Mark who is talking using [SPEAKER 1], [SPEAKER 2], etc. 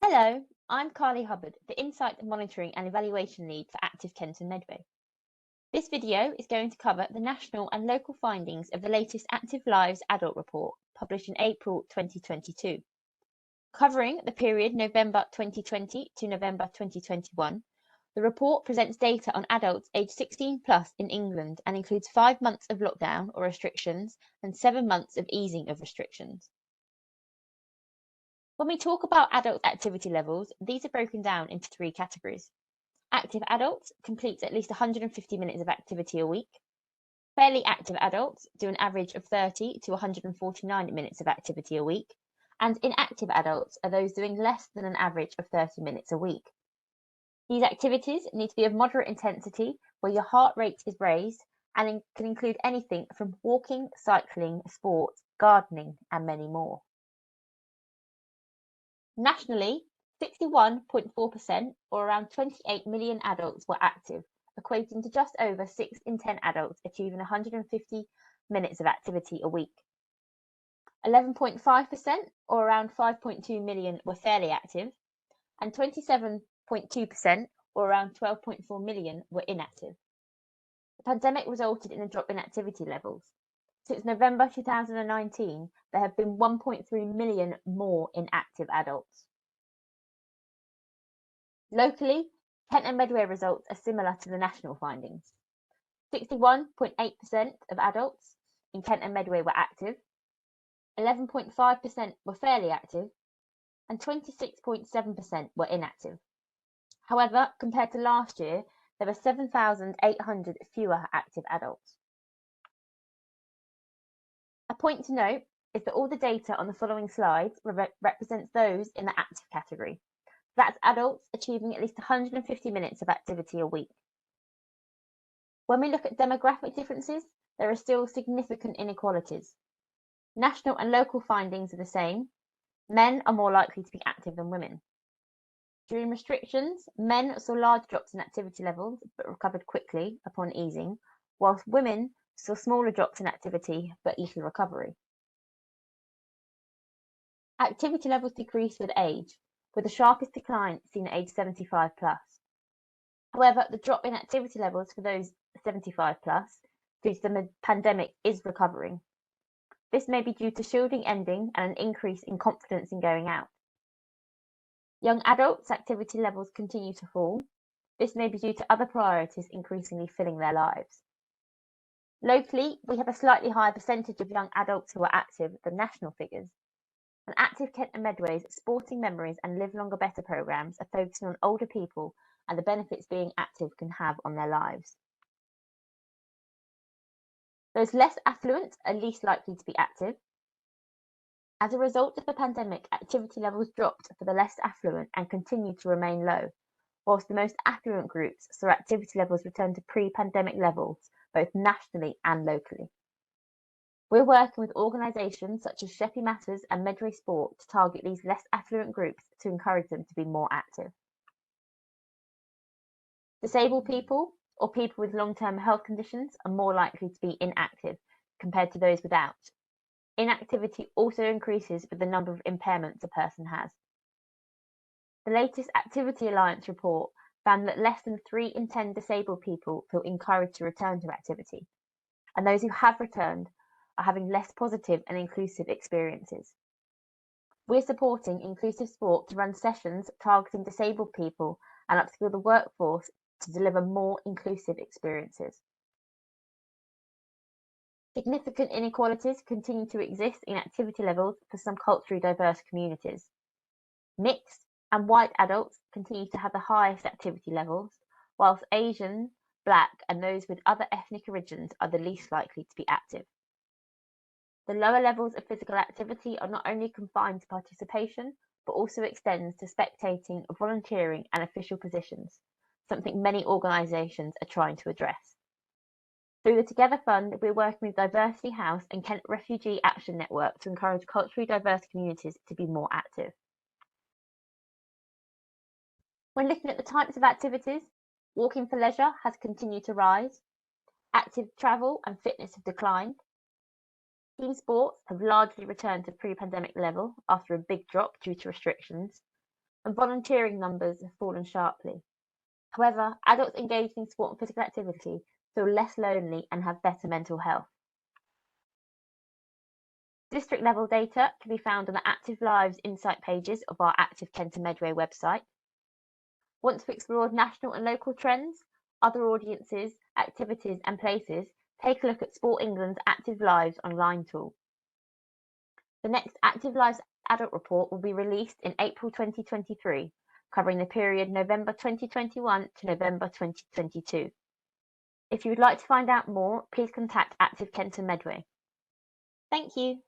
[SPEAKER 1] Hello, I'm Carly Hubbard, the Insight Monitoring and Evaluation Lead for Active Kent and Medway. This video is going to cover the national and local findings of the latest Active Lives Adult Report, published in April 2022. Covering the period November 2020 to November 2021, the report presents data on adults aged 16 plus in England and includes 5 months of lockdown or restrictions and 7 months of easing of restrictions. When we talk about adult activity levels, these are broken down into 3 categories. Active adults complete at least 150 minutes of activity a week. Fairly active adults do an average of 30 to 149 minutes of activity a week. And inactive adults are those doing less than an average of 30 minutes a week. These activities need to be of moderate intensity, where your heart rate is raised, and can include anything from walking, cycling, sport, gardening, and many more. Nationally, 61.4%, or around 28 million adults, were active, equating to just over 6 in 10 adults achieving 150 minutes of activity a week. 11.5%, or around 5.2 million, were fairly active, and 27.2%, or around 12.4 million, were inactive. The pandemic resulted in a drop in activity levels. Since November 2019, there have been 1.3 million more inactive adults. Locally, Kent and Medway results are similar to the national findings. 61.8% of adults in Kent and Medway were active, 11.5% were fairly active, and 26.7% were inactive. However, compared to last year, there were 7,800 fewer active adults. A point to note is that all the data on the following slides represents those in the active category. That's adults achieving at least 150 minutes of activity a week. When we look at demographic differences, there are still significant inequalities. National and local findings are the same. Men are more likely to be active than women. During restrictions, men saw large drops in activity levels but recovered quickly upon easing, whilst women saw smaller drops in activity but little recovery. Activity levels decrease with age, with the sharpest decline seen at age 75 plus. However, the drop in activity levels for those 75 plus due to the pandemic is recovering. This may be due to shielding ending and an increase in confidence in going out. Young adults' activity levels continue to fall. This may be due to other priorities increasingly filling their lives. Locally, we have a slightly higher percentage of young adults who are active than national figures. And Active Kent and Medway's Sporting Memories and Live Longer Better programmes are focusing on older people and the benefits being active can have on their lives. Those less affluent are least likely to be active. As a result of the pandemic, activity levels dropped for the less affluent and continue to remain low, whilst the most affluent groups saw activity levels return to pre-pandemic levels, both nationally and locally. We're working with organisations such as Sheppey Matters and Medway Sport to target these less affluent groups to encourage them to be more active. Disabled people or people with long-term health conditions are more likely to be inactive compared to those without. Inactivity also increases with the number of impairments a person has. The latest Activity Alliance report found that less than 3 in 10 disabled people feel encouraged to return to activity, and those who have returned are having less positive and inclusive experiences. We're supporting Inclusive Sport to run sessions targeting disabled people and upskill the workforce to deliver more inclusive experiences. Significant inequalities continue to exist in activity levels for some culturally diverse communities. Mixed and white adults continue to have the highest activity levels, whilst Asian, Black, and those with other ethnic origins are the least likely to be active. The lower levels of physical activity are not only confined to participation, but also extends to spectating, volunteering, and official positions, something many organisations are trying to address. Through the Together Fund, we're working with Diversity House and Kent Refugee Action Network to encourage culturally diverse communities to be more active. When looking at the types of activities, walking for leisure has continued to rise, active travel and fitness have declined, team sports have largely returned to pre-pandemic level after a big drop due to restrictions, and volunteering numbers have fallen sharply. However, adults engaged in sport and physical activity feel less lonely and have better mental health. District level data can be found on the Active Lives Insight pages of our Active Kent and Medway website. Once we've explored national and local trends, other audiences, activities and places, take a look at Sport England's Active Lives online tool. The next Active Lives Adult Report will be released in April 2023, covering the period November 2021 to November 2022. If you would like to find out more, please contact Active Kent and Medway. Thank you.